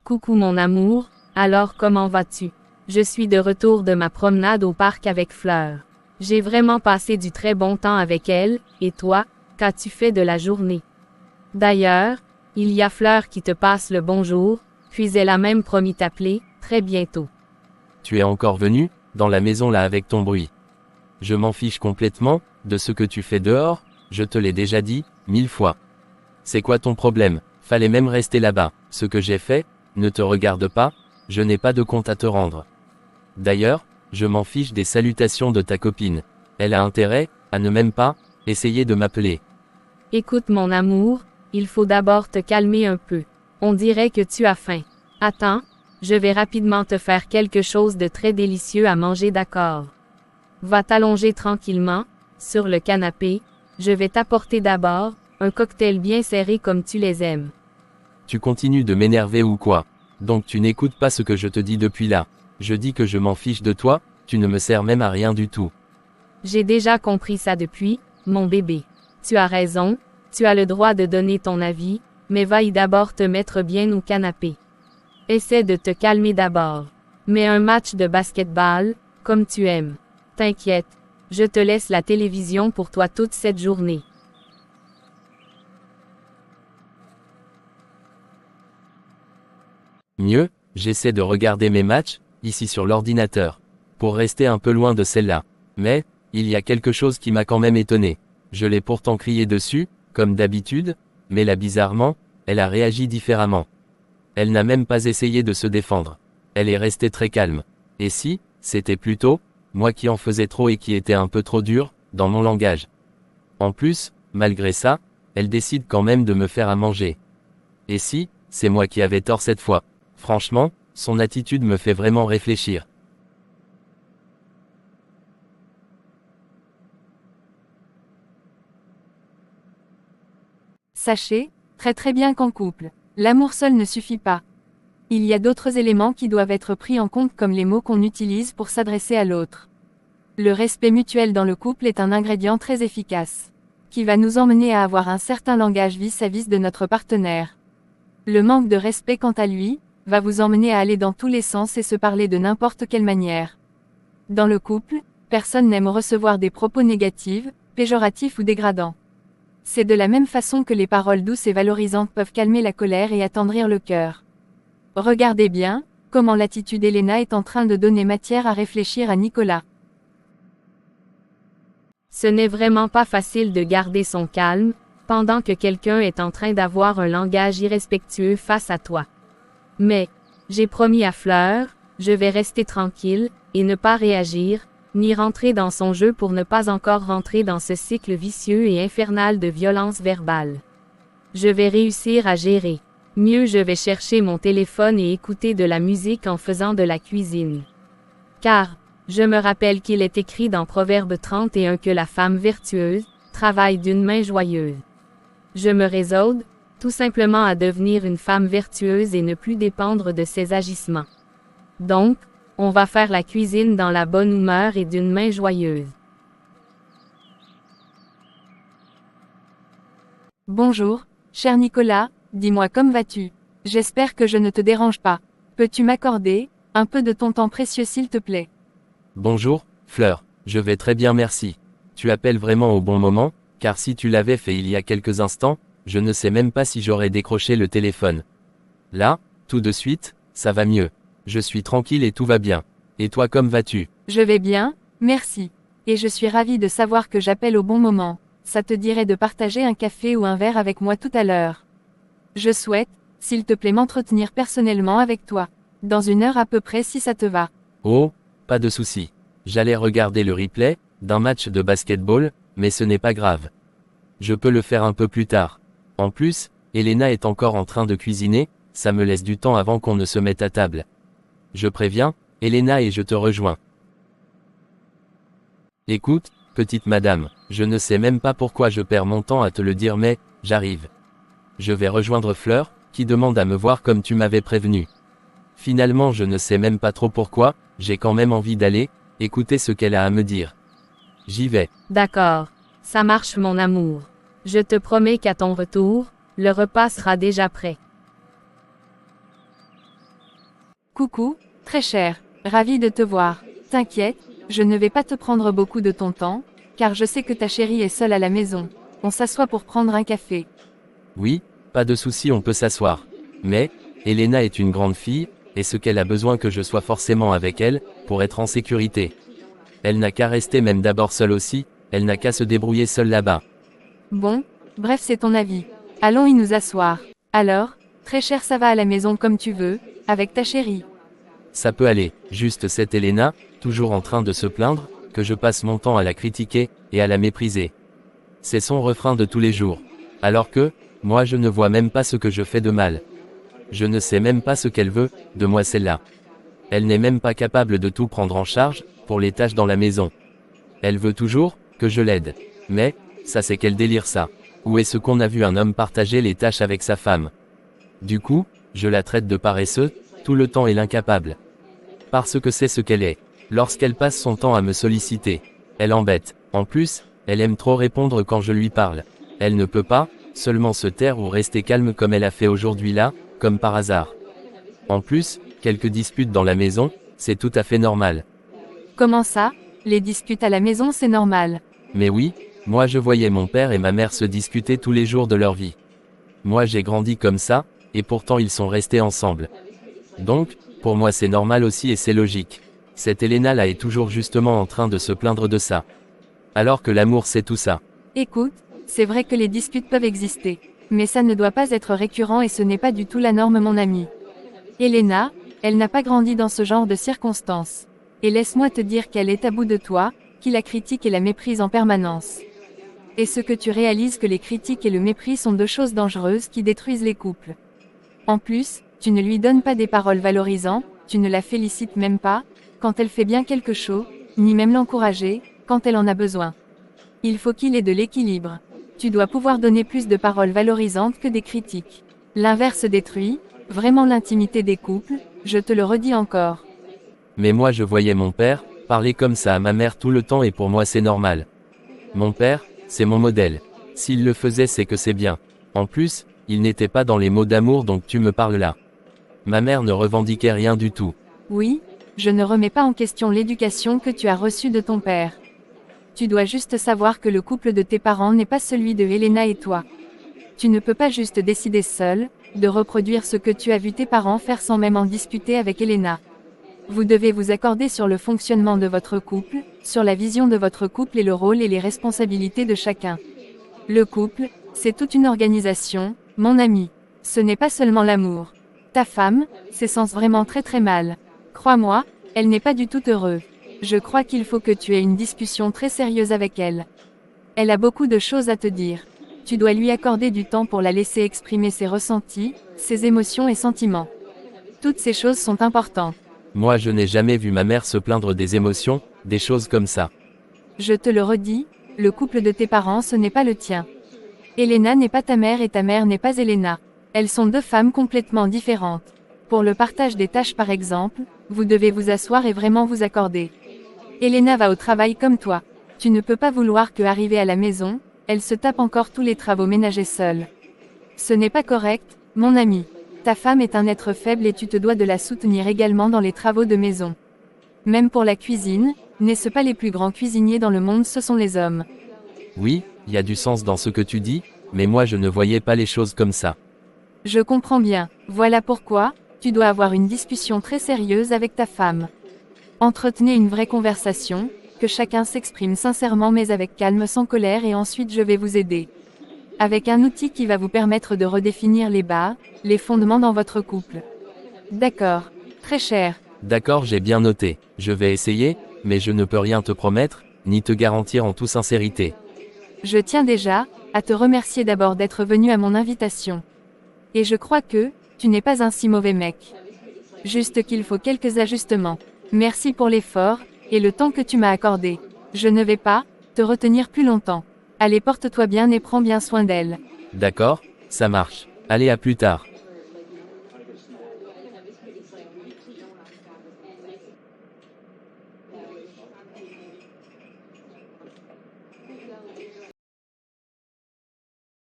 Coucou mon amour, alors comment vas-tu? Je suis de retour de ma promenade au parc avec Fleur. J'ai vraiment passé du très bon temps avec elle, et toi, qu'as-tu fait de la journée? D'ailleurs, il y a Fleur qui te passe le bonjour, puis elle a même promis t'appeler, très bientôt. Tu es encore venu, dans la maison là avec ton bruit. Je m'en fiche complètement, de ce que tu fais dehors, je te l'ai déjà dit, 1000 fois. C'est quoi ton problème? Fallait même rester là-bas. Ce que j'ai fait, ne te regarde pas, je n'ai pas de compte à te rendre. D'ailleurs, je m'en fiche des salutations de ta copine. Elle a intérêt, à ne même pas, essayer de m'appeler. Écoute mon amour, il faut d'abord te calmer un peu. On dirait que tu as faim. Attends, je vais rapidement te faire quelque chose de très délicieux à manger, d'accord? Va t'allonger tranquillement, sur le canapé, je vais t'apporter d'abord, un cocktail bien serré comme tu les aimes. Tu continues de m'énerver ou quoi? Donc tu n'écoutes pas ce que je te dis depuis là. Je dis que je m'en fiche de toi, tu ne me sers même à rien du tout. J'ai déjà compris ça depuis, mon bébé. Tu as raison, tu as le droit de donner ton avis, mais va y d'abord te mettre bien au canapé. Essaie de te calmer d'abord. Mais un match de basketball, comme tu aimes. T'inquiète, je te laisse la télévision pour toi toute cette journée. Mieux, j'essaie de regarder mes matchs, ici sur l'ordinateur. Pour rester un peu loin de celle-là. Mais, il y a quelque chose qui m'a quand même étonné. Je l'ai pourtant crié dessus, comme d'habitude, mais là bizarrement, elle a réagi différemment. Elle n'a même pas essayé de se défendre. Elle est restée très calme. Et si, c'était plutôt, moi qui en faisais trop et qui était un peu trop dur, dans mon langage. En plus, malgré ça, elle décide quand même de me faire à manger. Et si, c'est moi qui avais tort cette fois. Franchement, son attitude me fait vraiment réfléchir. Sachez, très bien qu'en couple, l'amour seul ne suffit pas. Il y a d'autres éléments qui doivent être pris en compte comme les mots qu'on utilise pour s'adresser à l'autre. Le respect mutuel dans le couple est un ingrédient très efficace, qui va nous emmener à avoir un certain langage vis-à-vis de notre partenaire. Le manque de respect quant à lui, va vous emmener à aller dans tous les sens et se parler de n'importe quelle manière. Dans le couple, personne n'aime recevoir des propos négatifs, péjoratifs ou dégradants. C'est de la même façon que les paroles douces et valorisantes peuvent calmer la colère et attendrir le cœur. Regardez bien, comment l'attitude d'Elena est en train de donner matière à réfléchir à Nicolas. Ce n'est vraiment pas facile de garder son calme, pendant que quelqu'un est en train d'avoir un langage irrespectueux face à toi. Mais, j'ai promis à Fleur, je vais rester tranquille, et ne pas réagir, ni rentrer dans son jeu pour ne pas encore rentrer dans ce cycle vicieux et infernal de violence verbale. Je vais réussir à gérer. Mieux, je vais chercher mon téléphone et écouter de la musique en faisant de la cuisine. Car, je me rappelle qu'il est écrit dans Proverbe 31 que la femme vertueuse travaille d'une main joyeuse. Je me résous, tout simplement à devenir une femme vertueuse et ne plus dépendre de ses agissements. Donc, on va faire la cuisine dans la bonne humeur et d'une main joyeuse. Bonjour, cher Nicolas, dis-moi comment vas-tu? J'espère que je ne te dérange pas. Peux-tu m'accorder un peu de ton temps précieux s'il te plaît? Bonjour, Fleur, je vais très bien merci. Tu appelles vraiment au bon moment, car si tu l'avais fait il y a quelques instants, je ne sais même pas si j'aurais décroché le téléphone. Là, tout de suite, ça va mieux. Je suis tranquille et tout va bien. Et toi comme vas-tu? Je vais bien, merci. Et je suis ravie de savoir que j'appelle au bon moment. Ça te dirait de partager un café ou un verre avec moi tout à l'heure? Je souhaite, s'il te plaît, m'entretenir personnellement avec toi. Dans 1 heure à peu près si ça te va. Oh, pas de souci. J'allais regarder le replay d'un match de basketball, mais ce n'est pas grave. Je peux le faire un peu plus tard. En plus, Elena est encore en train de cuisiner, ça me laisse du temps avant qu'on ne se mette à table. Je préviens, Elena, et je te rejoins. Écoute, petite madame, je ne sais même pas pourquoi je perds mon temps à te le dire, mais j'arrive. Je vais rejoindre Fleur, qui demande à me voir comme tu m'avais prévenu. Finalement, je ne sais même pas trop pourquoi, j'ai quand même envie d'aller écouter ce qu'elle a à me dire. J'y vais. D'accord, ça marche mon amour. Je te promets qu'à ton retour, le repas sera déjà prêt. Coucou, très cher, ravi de te voir. T'inquiète, je ne vais pas te prendre beaucoup de ton temps, car je sais que ta chérie est seule à la maison. On s'assoit pour prendre un café. Oui, pas de souci, on peut s'asseoir. Mais, Elena est une grande fille, et ce qu'elle a besoin que je sois forcément avec elle, pour être en sécurité. Elle n'a qu'à rester même d'abord seule aussi, elle n'a qu'à se débrouiller seule là-bas. Bon, bref c'est ton avis. Allons y nous asseoir. Alors, très cher, ça va à la maison comme tu veux, avec ta chérie. Ça peut aller, juste cette Elena, toujours en train de se plaindre, que je passe mon temps à la critiquer, et à la mépriser. C'est son refrain de tous les jours. Alors que, moi je ne vois même pas ce que je fais de mal. Je ne sais même pas ce qu'elle veut, de moi celle-là. Elle n'est même pas capable de tout prendre en charge, pour les tâches dans la maison. Elle veut toujours, que je l'aide. Mais, ça c'est quel délire ça. Où est-ce qu'on a vu un homme partager les tâches avec sa femme? Du coup, je la traite de paresseux, tout le temps et l'incapable. Parce que c'est ce qu'elle est. Lorsqu'elle passe son temps à me solliciter, elle embête. En plus, elle aime trop répondre quand je lui parle. Elle ne peut pas, seulement se taire ou rester calme comme elle a fait aujourd'hui là, comme par hasard. En plus, quelques disputes dans la maison, c'est tout à fait normal. Comment ça? Les disputes à la maison c'est normal. Mais oui, moi je voyais mon père et ma mère se discuter tous les jours de leur vie. Moi j'ai grandi comme ça, et pourtant ils sont restés ensemble. Donc, pour moi c'est normal aussi et c'est logique. Cette Elena là est toujours justement en train de se plaindre de ça. Alors que l'amour c'est tout ça. Écoute, c'est vrai que les disputes peuvent exister. Mais ça ne doit pas être récurrent et ce n'est pas du tout la norme mon ami. Elena, elle n'a pas grandi dans ce genre de circonstances. Et laisse-moi te dire qu'elle est à bout de toi, qui la critique et la méprise en permanence. Est-ce que tu réalises que les critiques et le mépris sont deux choses dangereuses qui détruisent les couples? En plus, tu ne lui donnes pas des paroles valorisantes, tu ne la félicites même pas, quand elle fait bien quelque chose, ni même l'encourager, quand elle en a besoin. Il faut qu'il ait de l'équilibre. Tu dois pouvoir donner plus de paroles valorisantes que des critiques. L'inverse détruit, vraiment l'intimité des couples, je te le redis encore. Mais moi je voyais mon père, parler comme ça à ma mère tout le temps et pour moi c'est normal. Mon père, c'est mon modèle. S'il le faisait c'est que c'est bien. En plus, il n'était pas dans les mots d'amour donc tu me parles là. Ma mère ne revendiquait rien du tout. Oui, je ne remets pas en question l'éducation que tu as reçue de ton père. Tu dois juste savoir que le couple de tes parents n'est pas celui de Elena et toi. Tu ne peux pas juste décider seul, de reproduire ce que tu as vu tes parents faire sans même en discuter avec Elena. Vous devez vous accorder sur le fonctionnement de votre couple, sur la vision de votre couple et le rôle et les responsabilités de chacun. Le couple, c'est toute une organisation, mon ami. Ce n'est pas seulement l'amour. Ta femme, c'est sens vraiment très très mal. Crois-moi, elle n'est pas du tout heureuse. Je crois qu'il faut que tu aies une discussion très sérieuse avec elle. Elle a beaucoup de choses à te dire. Tu dois lui accorder du temps pour la laisser exprimer ses ressentis, ses émotions et sentiments. Toutes ces choses sont importantes. Moi je n'ai jamais vu ma mère se plaindre des émotions, des choses comme ça. Je te le redis, le couple de tes parents ce n'est pas le tien. Elena n'est pas ta mère et ta mère n'est pas Elena. Elles sont deux femmes complètement différentes. Pour le partage des tâches par exemple, vous devez vous asseoir et vraiment vous accorder. Elena va au travail comme toi. Tu ne peux pas vouloir que arrivée à la maison, elle se tape encore tous les travaux ménagers seule. Ce n'est pas correct, mon ami. Ta femme est un être faible et tu te dois de la soutenir également dans les travaux de maison. Même pour la cuisine, n'est-ce pas les plus grands cuisiniers dans le monde ce sont les hommes. Oui, il y a du sens dans ce que tu dis, mais moi je ne voyais pas les choses comme ça. Je comprends bien, voilà pourquoi, tu dois avoir une discussion très sérieuse avec ta femme. Entretenez une vraie conversation, que chacun s'exprime sincèrement mais avec calme sans colère et ensuite je vais vous aider. Avec un outil qui va vous permettre de redéfinir les bases, les fondements dans votre couple. D'accord, très cher. D'accord, j'ai bien noté. Je vais essayer, mais je ne peux rien te promettre, ni te garantir en toute sincérité. Je tiens déjà à te remercier d'abord d'être venu à mon invitation. Et je crois que tu n'es pas un si mauvais mec. Juste qu'il faut quelques ajustements. Merci pour l'effort et le temps que tu m'as accordé. Je ne vais pas te retenir plus longtemps. Allez, porte-toi bien et prends bien soin d'elle. D'accord, ça marche. Allez, à plus tard.